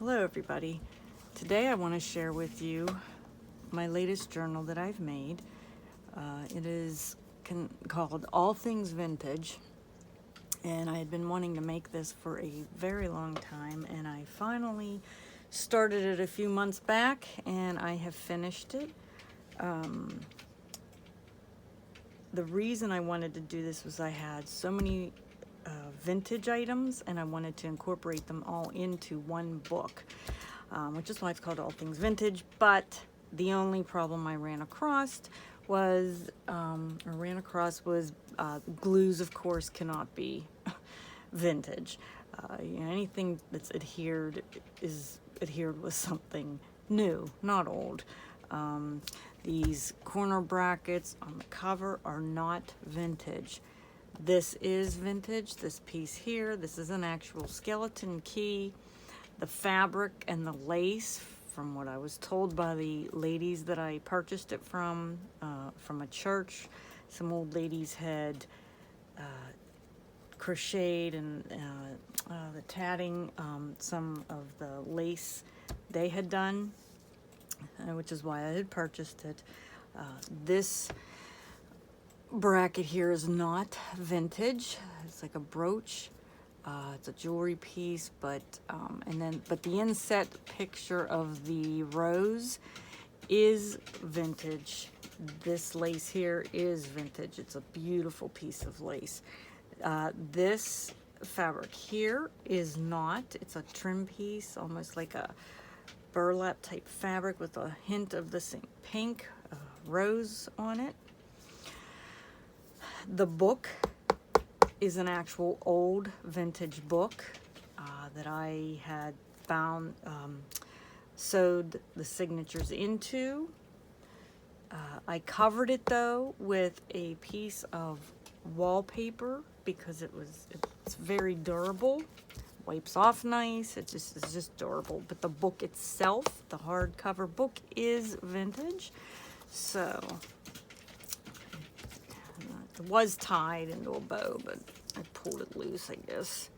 Hello everybody. Today I want to share with you my latest journal that I've made. It is called All Things Vintage, and I had been wanting to make this for a very long time, and I finally started it a few months back and I have finished it. The reason I wanted to do this was I had so many vintage items and I wanted to incorporate them all into one book, which is why it's called All Things Vintage. But the only problem I ran across was glues, of course, cannot be vintage. Anything that's adhered is adhered with something new, not old. These corner brackets on the cover are not vintage. This is vintage, this piece here. This is an actual skeleton key. The fabric and the lace, from what I was told by the ladies that I purchased it from a church, some old ladies had crocheted and the tatting, some of the lace they had done, which is why I had purchased it. This bracket here is not vintage. It's like a brooch. It's a jewelry piece, but the inset picture of the rose is vintage. This lace here is vintage. It's a beautiful piece of lace. This fabric here is not. It's a trim piece, almost like a burlap type fabric with a hint of the same pink rose on it. The book is an actual old vintage book that I had found, sewed the signatures into. I covered it though with a piece of wallpaper because it's very durable, wipes off nice. It's just durable. But the book itself, the hardcover book, is vintage. So it was tied into a bow, but I pulled it loose, I guess.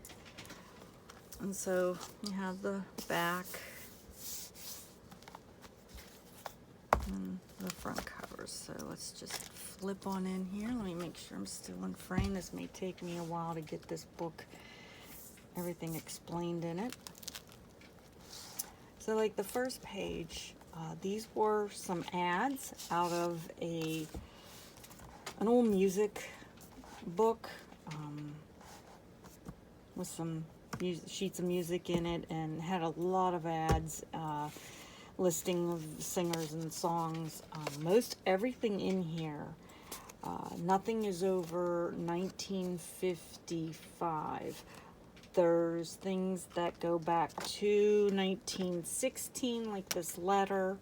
And so you have the back and the front covers. So let's just flip on in here. Let me make sure I'm still in frame. This may take me a while to get this book, everything explained in it. So like the first page, these were some ads out of an old music book with some sheets of music in it, and had a lot of ads listing of singers and songs. Most everything in here, nothing is over 1955. There's things that go back to 1916, like this letter.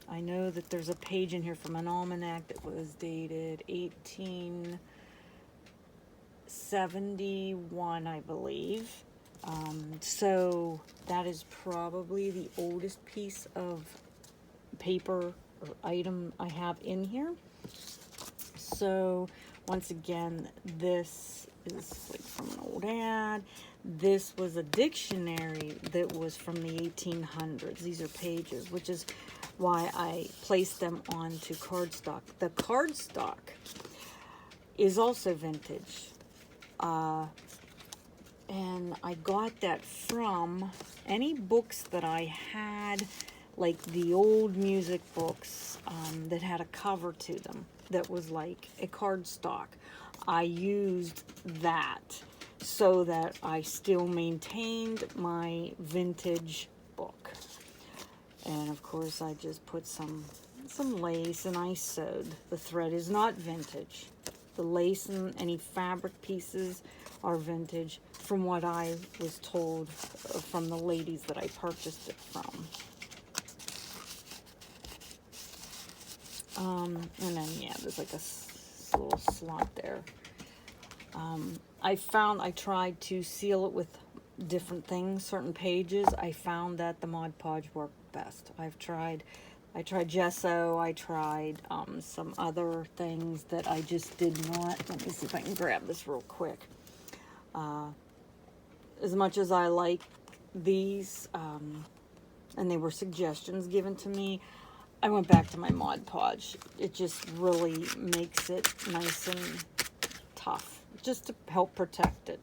I know that there's a page in here from an almanac that was dated 1871, I believe. So that is probably the oldest piece of paper or item I have in here. So once again, this is like from an old ad. This was a dictionary that was from the 1800s. These are pages, which is why I placed them onto cardstock. The cardstock is also vintage. And I got that from any books that I had, like the old music books that had a cover to them that was like a cardstock. I used that so that I still maintained my vintage book. And of course I just put some lace, and I sewed. The thread is not vintage. The lace and any fabric pieces are vintage from what I was told from the ladies that I purchased it from. And then, yeah, there's like a little slot there. I tried to seal it with different things, certain pages. I found that the Mod Podge worked best. I tried gesso, I tried some other things that I just did not. Let me see if I can grab this real quick. As much as I like these, and they were suggestions given to me. I went back to my Mod Podge. It just really makes it nice and tough, just to help protect it.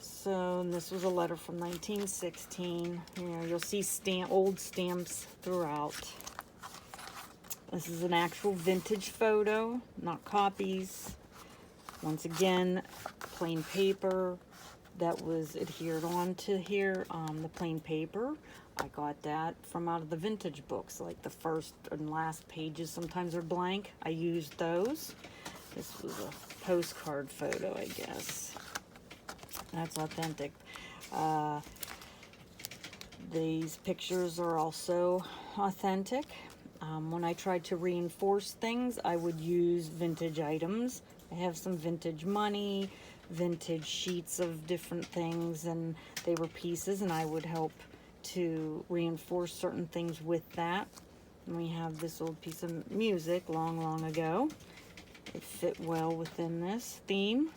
So this was a letter from 1916. You know, you'll see old stamps throughout. This is an actual vintage photo, not copies. Once again, plain paper that was adhered on to here. The plain paper, I got that from out of the vintage books, like the first and last pages sometimes are blank. I used those. This was a postcard photo, I guess. That's authentic. These pictures are also authentic. When I tried to reinforce things, I would use vintage items. I have some vintage money, vintage sheets of different things, and they were pieces, and I would help to reinforce certain things with that. And we have this old piece of music long ago. It fit well within this theme.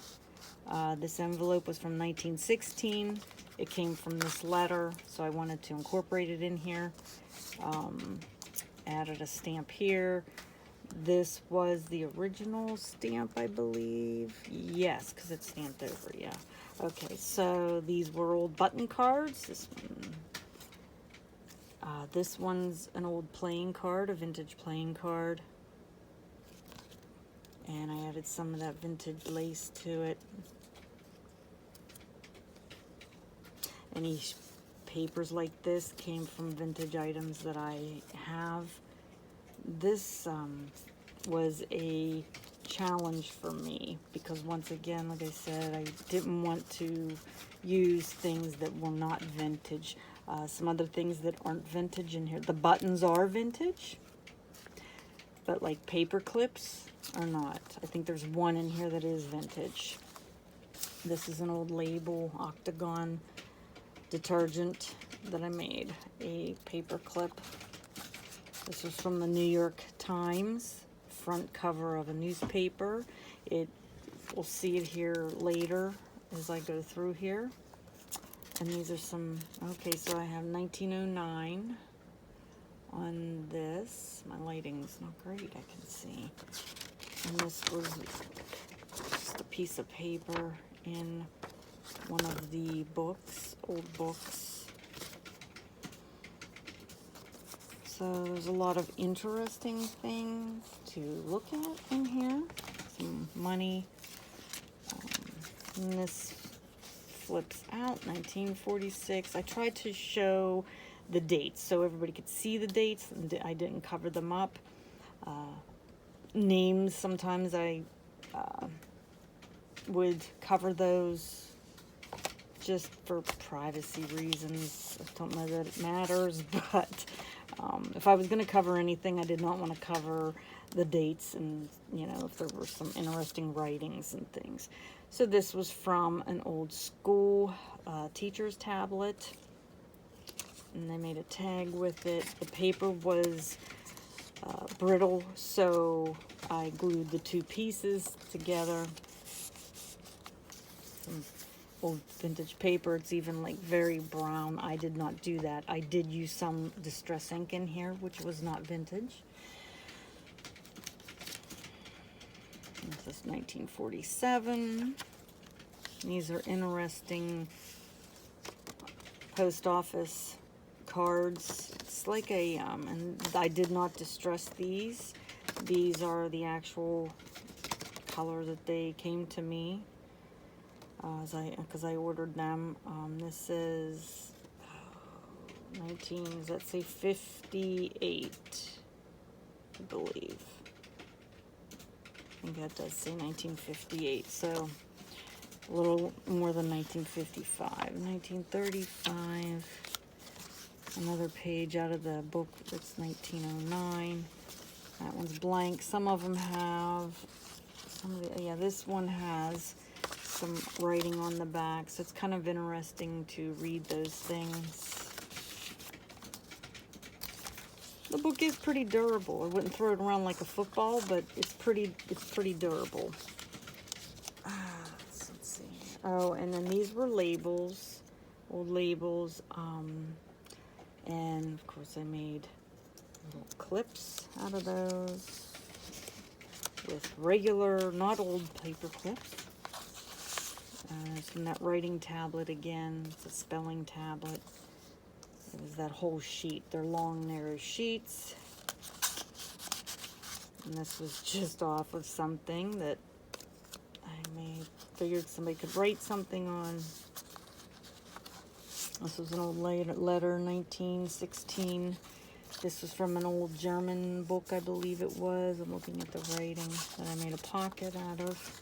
This envelope was from 1916. It came from this letter, so I wanted to incorporate it in here. Added a stamp here. This was the original stamp, I believe. Yes, because it's stamped over, yeah. Okay, so these were old button cards. This one's an old playing card, a vintage playing card. And I added some of that vintage lace to it. Any papers like this came from vintage items that I have. This was a challenge for me because, once again, like I said, I didn't want to use things that were not vintage. Some other things that aren't vintage in here. The buttons are vintage, but like paper clips are not. I think there's one in here that is vintage. This is an old label, Octagon detergent that I made, a paper clip. This was from the New York Times, front cover of a newspaper. We'll see it here later as I go through here. And these are some, okay, so I have 1909 on this. My lighting's not great, I can see. And this was just a piece of paper in one of the books, old books. So there's a lot of interesting things to look at in here. Some money. And this flips out, 1946. I tried to show the dates so everybody could see the dates, and I didn't cover them up. Names, sometimes I would cover those just for privacy reasons. I don't know that it matters, but if I was going to cover anything, I did not want to cover the dates and, you know, if there were some interesting writings and things. So this was from an old school teacher's tablet, and they made a tag with it. The paper was brittle, so I glued the two pieces together. Some old vintage paper. It's even like very brown. I did not do that. I did use some distress ink in here, which was not vintage. This is 1947. These are interesting post office cards. It's like a, and I did not distress these. These are the actual color that they came to me. Because I ordered them. This is 58, I believe. I think that does say 1958, so a little more than 1955. 1935, another page out of the book that's 1909. That one's blank. Some of them have, yeah, this one has some writing on the back, so it's kind of interesting to read those things. The book is pretty durable. I wouldn't throw it around like a football, but it's pretty durable. Let's see. Oh, and then these were labels. old labels, and of course I made little clips out of those with regular, not old paper clips. It's from that writing tablet again. It's a spelling tablet. It was that whole sheet. They're long, narrow sheets. And this was just off of something that figured somebody could write something on. This was an old letter, 1916. This was from an old German book, I believe it was. I'm looking at the writing that I made a pocket out of.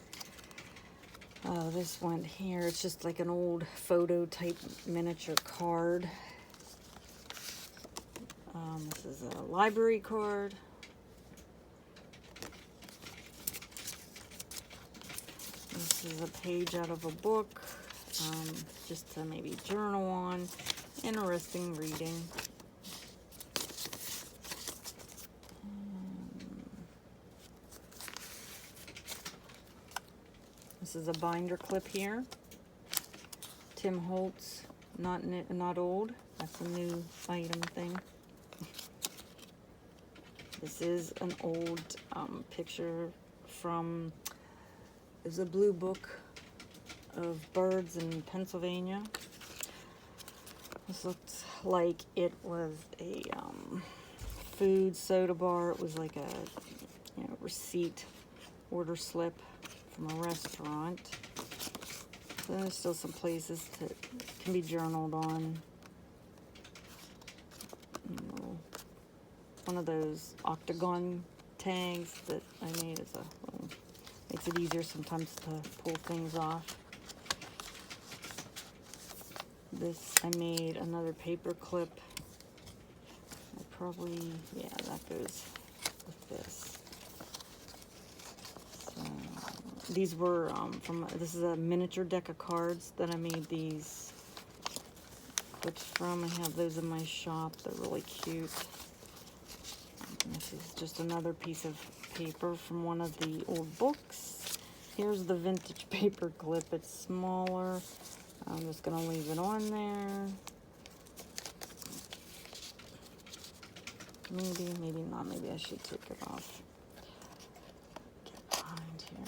This one here, it's just like an old photo type miniature card. This is a library card. This is a page out of a book, just to maybe journal on. Interesting reading. This is a binder clip here. Tim Holtz, not old. That's a new item thing. This is an old picture from, there's a blue book of birds in Pennsylvania. This looks like it was a food soda bar. It was like a receipt, order slip from a restaurant. So there's still some places that can be journaled on. One of those octagon tags that I made as makes it easier sometimes to pull things off. This, I made another paper clip. That goes with this. So, these were this is a miniature deck of cards that I made these clips from. I have those in my shop. They're really cute. And this is just another piece of paper from one of the old books. Here's the vintage paper clip. It's smaller. I'm just going to leave it on there. Maybe not. Maybe I should take it off. Get behind here.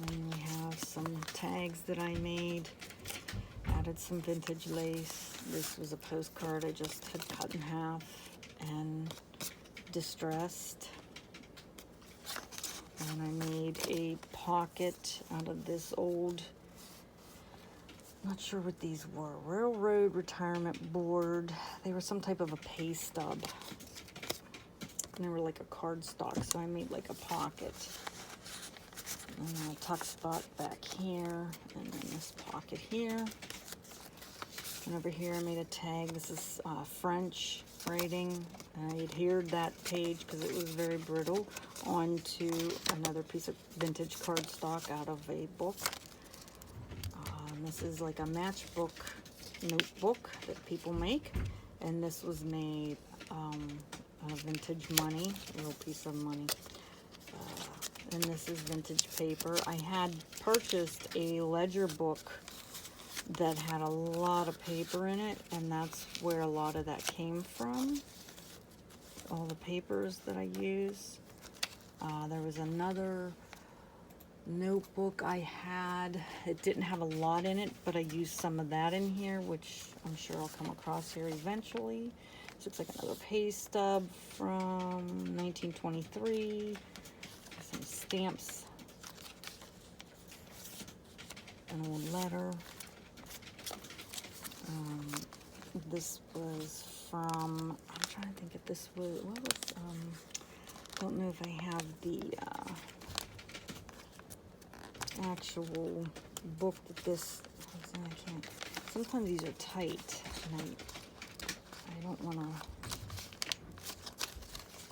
Then we have some tags that I made. Added some vintage lace. This was a postcard I just had cut in half and distressed. And I made a pocket out of this old, not sure what these were, Railroad Retirement Board. They were some type of a pay stub. And they were like a cardstock, so I made like a pocket. And a tuck spot back here, and then this pocket here. And over here I made a tag. This is French writing. I adhered that page because it was very brittle onto another piece of vintage cardstock out of a book. This is like a matchbook notebook that people make, and this was made out of vintage money, a little piece of money. And this is vintage paper. I had purchased a ledger book that had a lot of paper in it, and that's where a lot of that came from. All the papers that I use. There was another notebook I had. It didn't have a lot in it, but I used some of that in here, which I'm sure I'll come across here eventually. This looks like another pay stub from 1923. Some stamps. An old letter. This was from, I'm trying to think if this was, don't know if I have the actual book that this, I can't, sometimes these are tight, and I don't want to,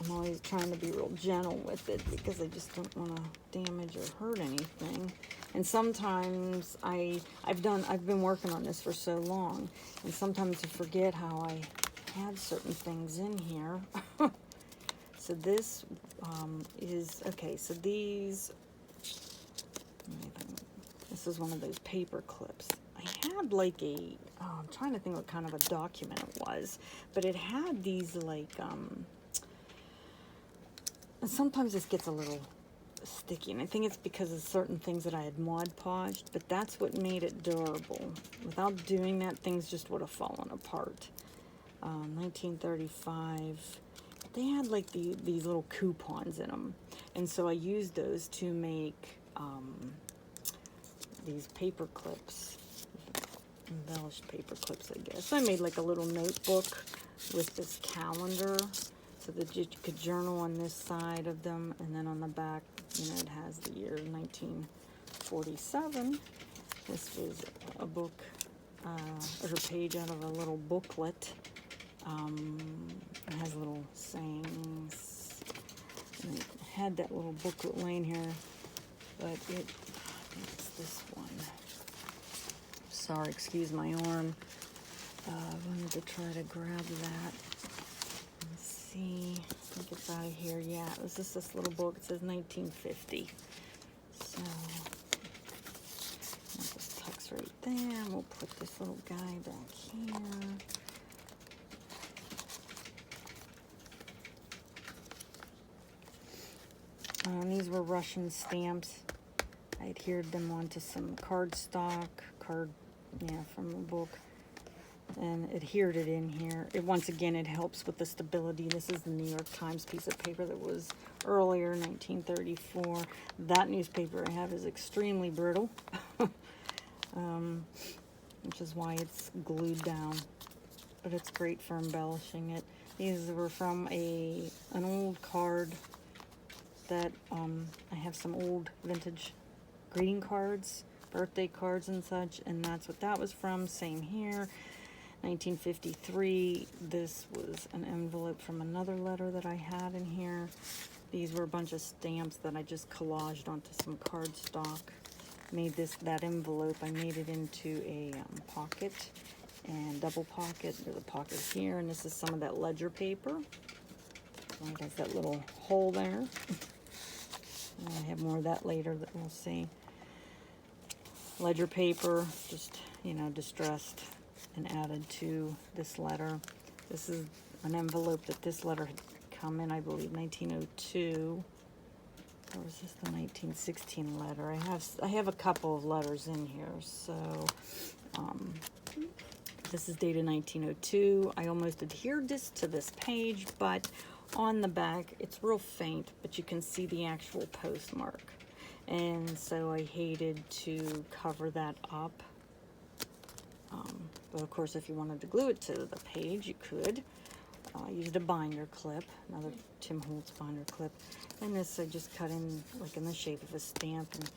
I'm always trying to be real gentle with it because I just don't want to damage or hurt anything. And sometimes I've been working on this for so long, and sometimes I forget how had certain things in here. So this is, okay, so these, this is one of those paper clips. I had like a, oh, I'm trying to think what kind of a document it was, but it had these like, and sometimes this gets a little sticky, and I think it's because of certain things that I had Mod Podged, but that's what made it durable. Without doing that, things just would have fallen apart. 1935, they had like these little coupons in them, and so I used those to make these paper clips, embellished paper clips, I guess. I made like a little notebook with this calendar so that you could journal on this side of them, and then on the back, you know, it has the year 1947. This was a book, or a page out of a little booklet. It has little sayings, and it had that little booklet laying here, but I think it's this one. Sorry, excuse my arm. I wanted to try to grab that. Let's see, I think it's out of here. Yeah, it was just this little book. It says 1950. So, this tucks right there. We'll put this little guy back here. These were Russian stamps. I adhered them onto some cardstock, from a book, and adhered it in here. Once again, it helps with the stability. This is the New York Times piece of paper that was earlier, 1934. That newspaper I have is extremely brittle, which is why it's glued down, but it's great for embellishing it. These were from an old card that I have some old vintage greeting cards, birthday cards and such, and that's what that was from. Same here, 1953. This was an envelope from another letter that I had in here. These were a bunch of stamps that I just collaged onto some cardstock. Made that envelope, I made it into a pocket and double pocket. There's a pocket here, and this is some of that ledger paper. It has that little hole there. I have more of that later that we'll see. Ledger paper, just, you know, distressed and added to this letter. This is an envelope that this letter had come in, I believe, 1902. Or is this the 1916 letter? I have a couple of letters in here. So this is dated 1902. I almost adhered this to this page, but on the back, it's real faint, but you can see the actual postmark. And so I hated to cover that up. But of course, if you wanted to glue it to the page, you could. I used a binder clip, another Tim Holtz binder clip. And this I just cut in like in the shape of a stamp, and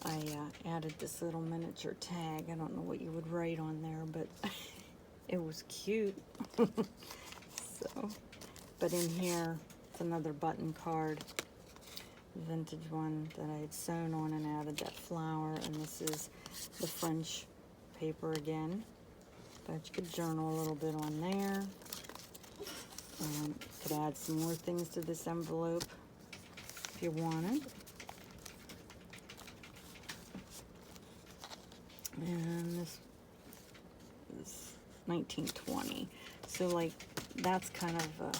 I added this little miniature tag. I don't know what you would write on there, but it was cute. So, but in here, it's another button card, vintage one that I had sewn on and added that flower, and this is the French paper again, but you could journal a little bit on there. Could add some more things to this envelope if you wanted. And this is 1920, so like that's kind of a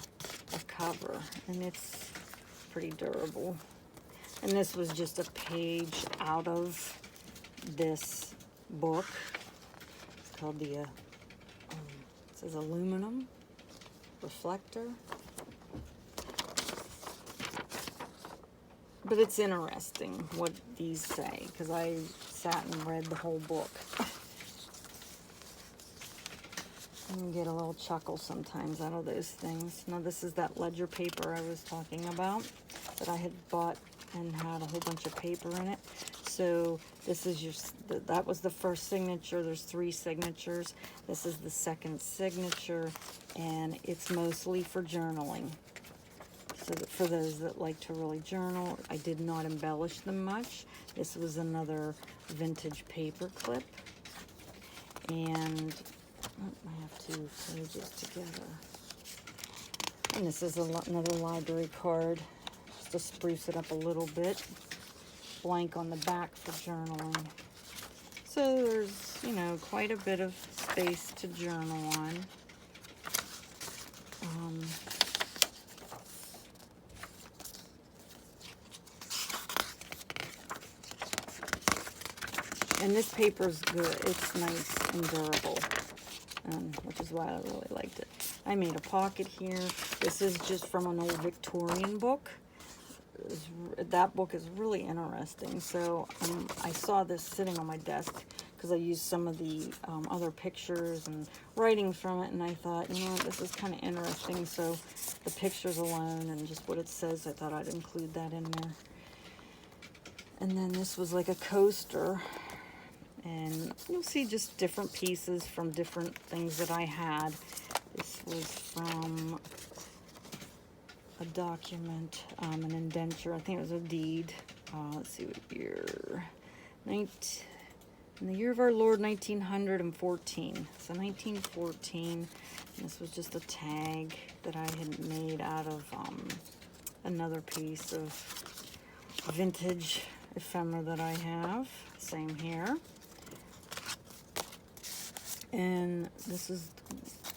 cover, and it's pretty durable. And this was just a page out of this book. It's called the, it says aluminum reflector. But it's interesting what these say, because I sat and read the whole book. You get a little chuckle sometimes out of those things. Now this is that ledger paper I was talking about that I had bought and had a whole bunch of paper in it. So this is that was the first signature. There's 3 signatures. This is the second signature, and it's mostly for journaling. So that for those that like to really journal, I did not embellish them much. This was another vintage paper clip, and I have two pages together. And this is another library card, just to spruce it up a little bit. Blank on the back for journaling. So there's, you know, quite a bit of space to journal on. And this paper is good. It's nice and durable, which is why I really liked it. I made a pocket here. This is just from an old Victorian book. That book is really interesting. So I saw this sitting on my desk because I used some of the other pictures and writing from it, and I thought, you know what, this is kind of interesting. So the pictures alone and just what it says, I thought I'd include that in there. And then this was like a coaster, and you'll see just different pieces from different things that I had. This was from a document, an indenture. I think it was a deed. Let's see what year. In the year of our Lord, 1914. So 1914. And this was just a tag that I had made out of another piece of vintage ephemera that I have. Same here. And this is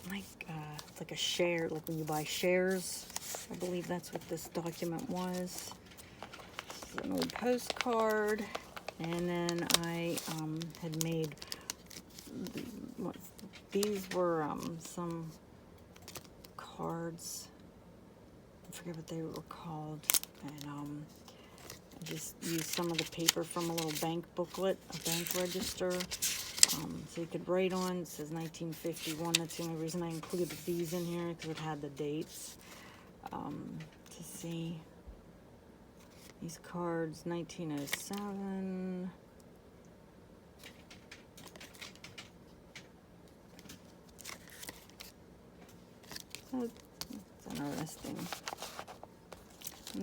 like it's like a share, like when you buy shares. I believe that's what this document was. This is an old postcard, and then I had made these were some cards. I forget what they were called, and I just used some of the paper from a little bank booklet, a bank register. So you could write on. It says 1951. That's the only reason I included these in here, because it had the dates. To see these cards, 1907. That's interesting.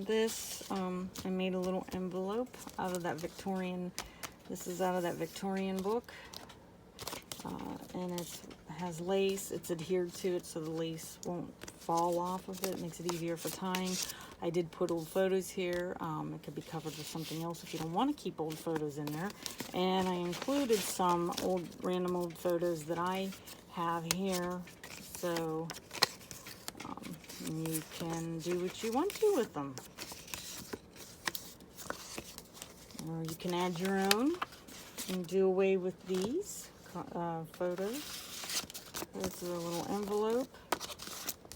This, I made a little envelope out of that Victorian. This is out of that Victorian book. And it has lace. It's adhered to it so the lace won't fall off of it. It makes it easier for tying. I did put old photos here. It could be covered with something else if you don't want to keep old photos in there. And I included some random old photos that I have here. So you can do what you want to with them. Or you can add your own and do away with these photos. This is a little envelope,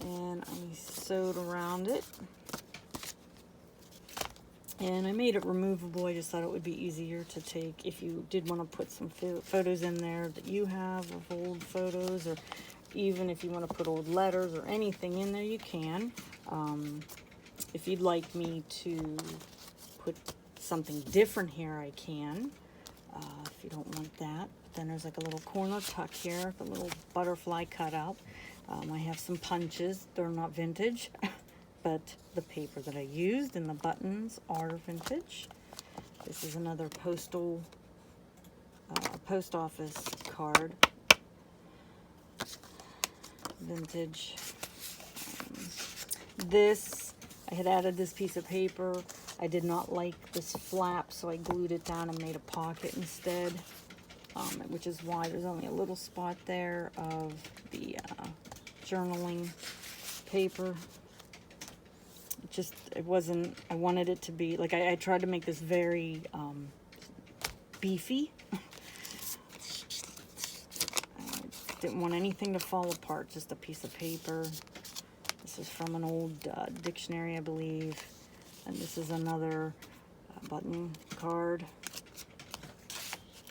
and I sewed around it, and I made it removable. I just thought it would be easier to take if you did want to put some photos in there that you have of old photos, or even if you want to put old letters or anything in there, you can. If you'd like me to put something different here, I can. If you don't want that. Then there's like a little corner tuck here, the little butterfly cutout. I have some punches. They're not vintage, but the paper that I used and the buttons are vintage. This is another post office card. Vintage. I had added this piece of paper. I did not like this flap, so I glued it down and made a pocket instead, which is why there's only a little spot there of the journaling paper. It wasn't, I wanted it to be, like I tried to make this very beefy. I didn't want anything to fall apart, just a piece of paper. This is from an old dictionary, I believe. And this is another button card.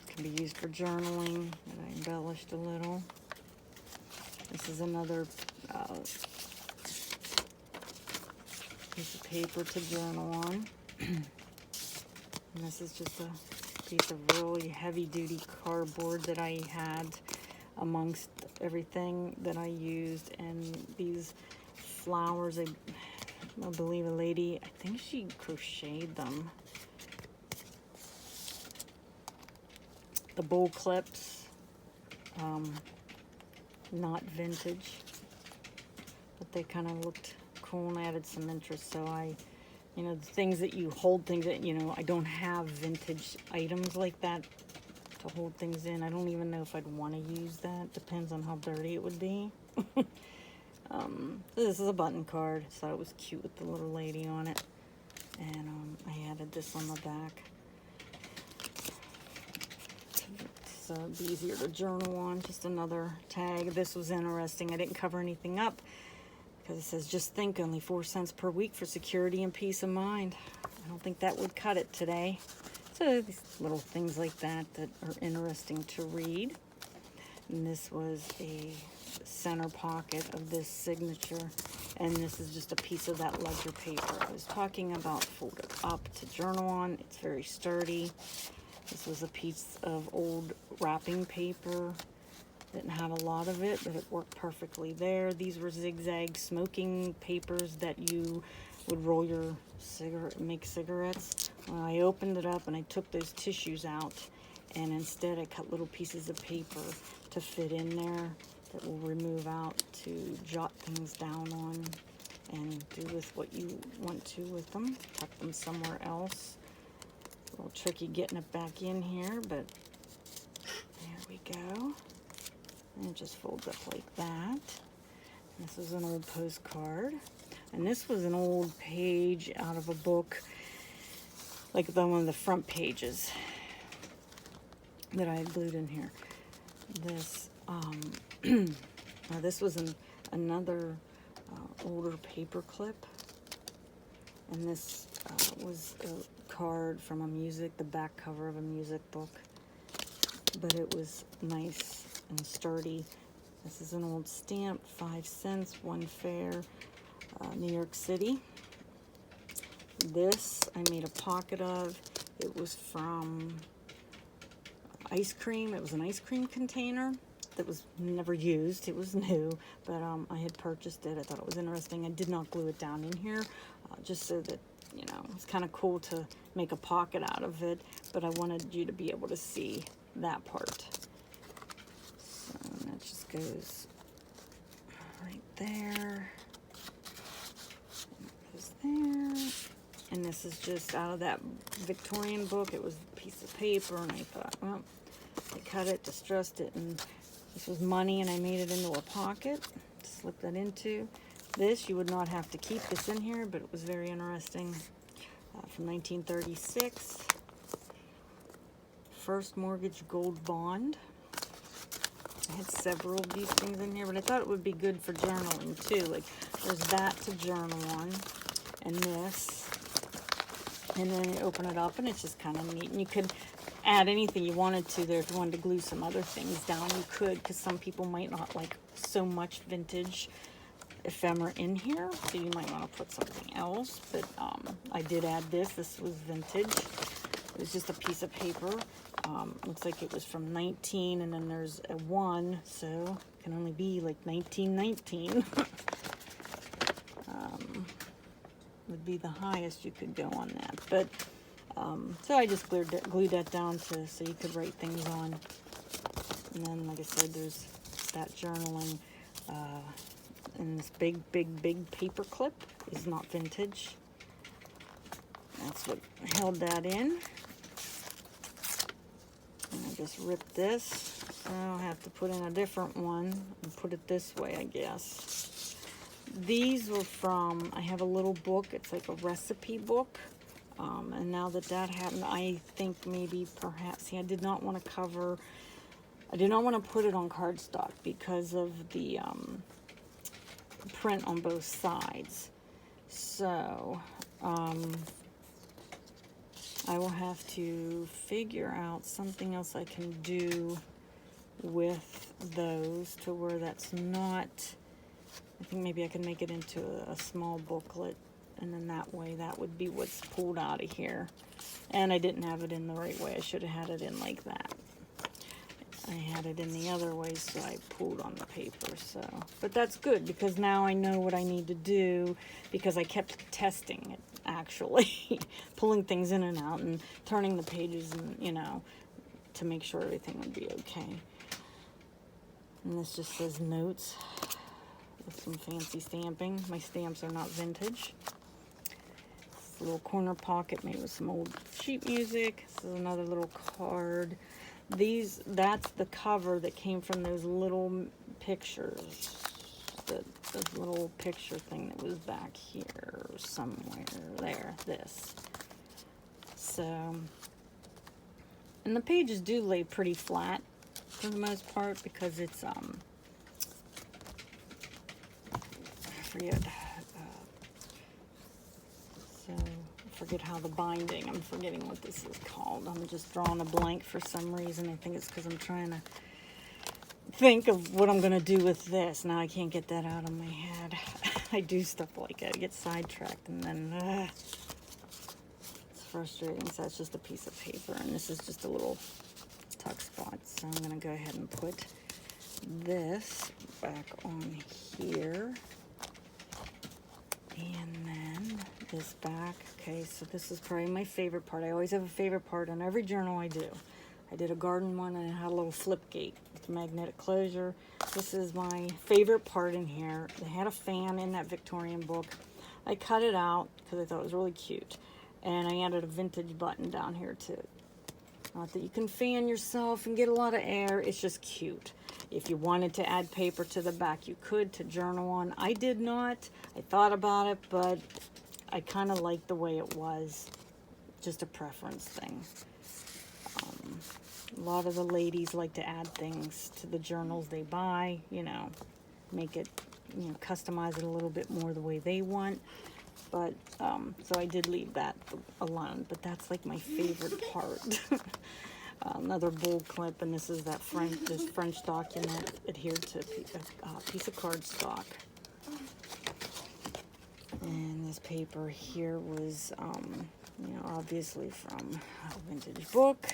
Can be used for journaling, and I embellished a little. This is another piece of paper to journal on. And this is just a piece of really heavy-duty cardboard that I had amongst everything that I used. And these flowers, I believe a lady, I think she crocheted them. The bowl clips, not vintage, but they kind of looked cool and added some interest. So you know, the things that you hold things that, you know, I don't have vintage items like that to hold things in. I don't even know if I'd want to use that. Depends on how dirty it would be. This is a button card. So it was cute with the little lady on it. And I added this on the back. So it'd be easier to journal on. Just another tag. This was interesting. I didn't cover anything up because it says, just think, only 4 cents per week for security and peace of mind. I don't think that would cut it today. So these little things like that that are interesting to read. And this was a center pocket of this signature. And this is just a piece of that ledger paper I was talking about, folded up to journal on. It's very sturdy. This was a piece of old wrapping paper. Didn't have a lot of it, but it worked perfectly there. These were zigzag smoking papers that you would roll your cigarette, make cigarettes. Well, I opened it up and I took those tissues out, and instead I cut little pieces of paper to fit in there that will remove out to jot things down on and do with what you want to with them. Tuck them somewhere else. A little tricky getting it back in here, but there we go. And it just folds up like that. This is an old postcard. And this was an old page out of a book, like one of the front pages that I had glued in here. This, this was another older paper clip. And this was a card from the back cover of a music book. But it was nice and sturdy. This is an old stamp, 5 cents, one fare, New York City. This I made a pocket of. It was from ice cream. It was an ice cream container that was never used. It was new, but I had purchased it. I thought it was interesting. I did not glue it down in here, just so that, you know, it's kind of cool to make a pocket out of it, but I wanted you to be able to see that part. So that just goes right there. Goes there. And this is just out of that Victorian book. It was a piece of paper, and I thought, well, I cut it, distressed it, and this was money, and I made it into a pocket. Slip that into this. You would not have to keep this in here, but it was very interesting. From 1936. First mortgage gold bond. I had several of these things in here, but I thought it would be good for journaling too. Like, there's that to journal on, and this. And then you open it up, and it's just kind of neat. And you could add anything you wanted to there. If you wanted to glue some other things down, you could, because some people might not like so much vintage ephemera in here, so you might want to put something else. But I did add this. This was vintage. It was just a piece of paper. Looks like it was from 19, and then there's a 1, so it can only be like 1919. Would be the highest you could go on that. But so I just glued that down so you could write things on. And then, like I said, there's that journaling. And this big paper clip is not vintage. That's what held that in. And I just ripped this. So I'll have to put in a different one and put it this way, I guess. These were from, I have a little book. It's like a recipe book. And now that happened, I think maybe perhaps, see, I did not want to put it on cardstock because of the print on both sides. So I will have to figure out something else I can do with those to where that's not, I think maybe I can make it into a small booklet, and then that way that would be what's pulled out of here. And I didn't have it in the right way. I should have had it in like that. I had it in the other way, so I pulled on the paper. So, but that's good, because now I know what I need to do, because I kept testing it, actually. Pulling things in and out and turning the pages, and, you know, to make sure everything would be okay. And this just says notes with some fancy stamping. My stamps are not vintage. This little corner pocket made with some old sheet music. This is another little card. That's the cover that came from those little pictures. The little picture thing that was back here somewhere. There, this. So, and the pages do lay pretty flat for the most part because it's, I forget, I forget how the binding, I'm forgetting what this is called. I'm just drawing a blank for some reason. I think it's because I'm trying to think of what I'm going to do with this. Now I can't get that out of my head. I do stuff like that. I get sidetracked and then, it's frustrating. So that's just a piece of paper, and this is just a little tuck spot. So I'm going to go ahead and put this back on here. And then this back. Okay, so this is probably my favorite part. I always have a favorite part on every journal I do. I did a garden one and it had a little flip gate with magnetic closure. This is my favorite part in here. They had a fan in that Victorian book. I cut it out because I thought it was really cute. And I added a vintage button down here too. Not that you can fan yourself and get a lot of air, it's just cute. If you wanted to add paper to the back, you could to journal on. I did not. I thought about it, but I kind of liked the way it was. Just a preference thing. A lot of the ladies like to add things to the journals they buy, you know, make it, you know, customize it a little bit more the way they want. But, so I did leave that alone, but that's like my favorite part. Another bold clip, and this is that French document adhered to a piece of cardstock. And this paper here was, you know, obviously from a vintage book.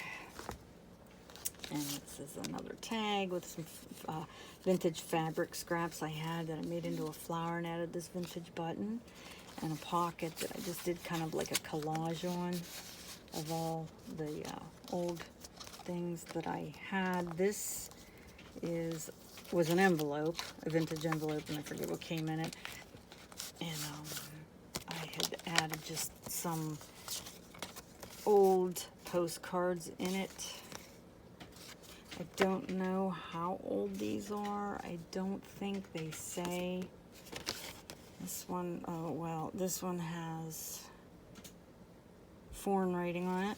And this is another tag with some vintage fabric scraps I had that I made into a flower and added this vintage button. And a pocket that I just did kind of like a collage on of all the old things that I had. This was an envelope, a vintage envelope, and I forget what came in it. And I had added just some old postcards in it. I don't know how old these are. I don't think they say. This one, oh well, this one has foreign writing on it.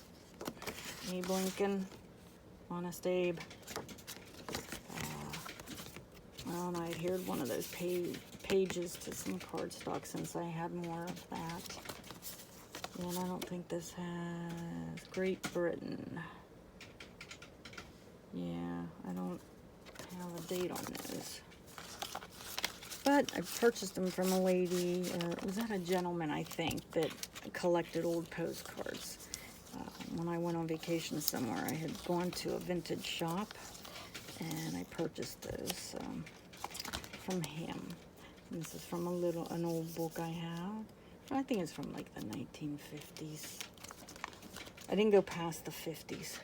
Abe Lincoln, Honest Abe. Well, and I adhered one of those pages to some cardstock since I had more of that. And I don't think this has Great Britain. Yeah, I don't have a date on those. But I purchased them from a lady, or was that a gentleman, I think, that collected old postcards. When I went on vacation somewhere, I had gone to a vintage shop, and I purchased those from him. And this is from an old book I have. I think it's from like the 1950s. I didn't go past the 50s.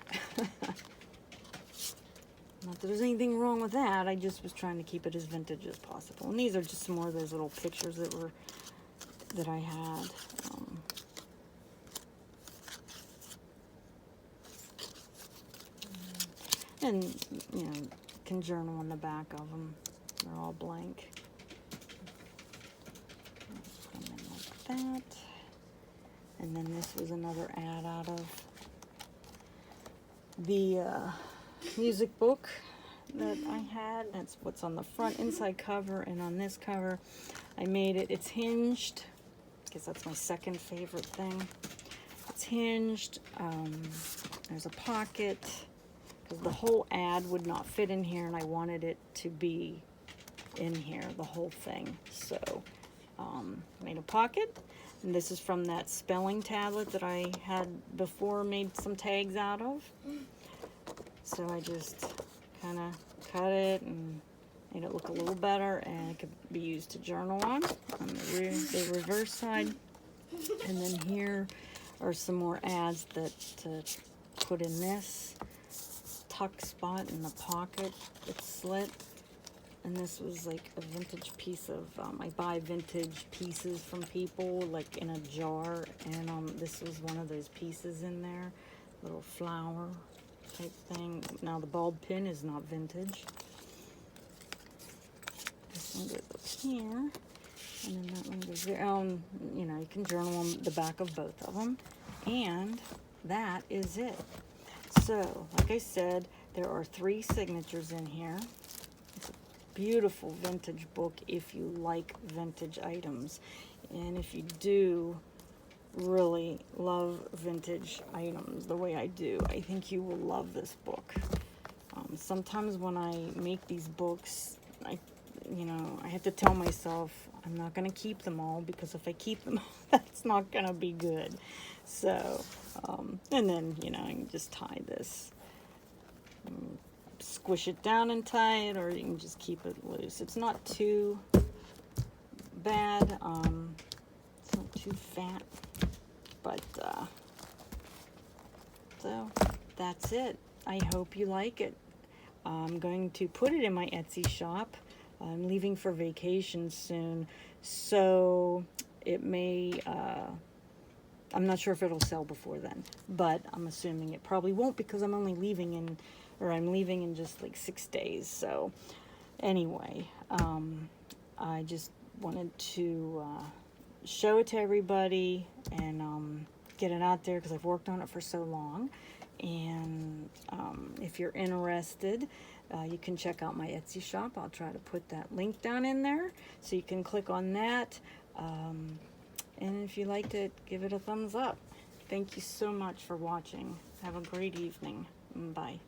Not that there's anything wrong with that. I just was trying to keep it as vintage as possible. And these are just some more of those little pictures that I had. And you know, can journal on the back of them. They're all blank. Come in like that. And then this was another ad out of the music book that I had. That's what's on the front inside cover, and on this cover I made it. It's hinged. I guess that's my second favorite thing. It's hinged. There's a pocket because the whole ad would not fit in here, and I wanted it to be in here, the whole thing. So made a pocket, and this is from that spelling tablet that I had before made some tags out of. So I just kind of cut it and made it look a little better, and it could be used to journal on the reverse side. And then here are some more ads that to put in this tuck spot in the pocket. It's slit. And this was like a vintage piece of, I buy vintage pieces from people, like in a jar, and this was one of those pieces in there, little flower type thing. Now the bulb pin is not vintage. This one goes up here, and then that one goes there. You know, you can journal on the back of both of them, and that is it. So, like I said, there are 3 signatures in here. It's a beautiful vintage book if you like vintage items. And if you do really love vintage items the way I do, I think you will love this book. Sometimes when I make these books, I have to tell myself I'm not going to keep them all, because if I keep them, that's not going to be good. So, and then, you know, I can just tie this, squish it down and tie it, or you can just keep it loose. It's not too bad. It's not too fat, but, so that's it. I hope you like it. I'm going to put it in my Etsy shop. I'm leaving for vacation soon, so it may, I'm not sure if it'll sell before then, but I'm assuming it probably won't, because I'm only leaving I'm leaving in just like 6 days. So anyway, I just wanted to show it to everybody and get it out there, because I've worked on it for so long. And if you're interested, you can check out my Etsy shop. I'll try to put that link down in there so you can click on that. And if you liked it, give it a thumbs up. Thank you so much for watching. Have a great evening. Bye.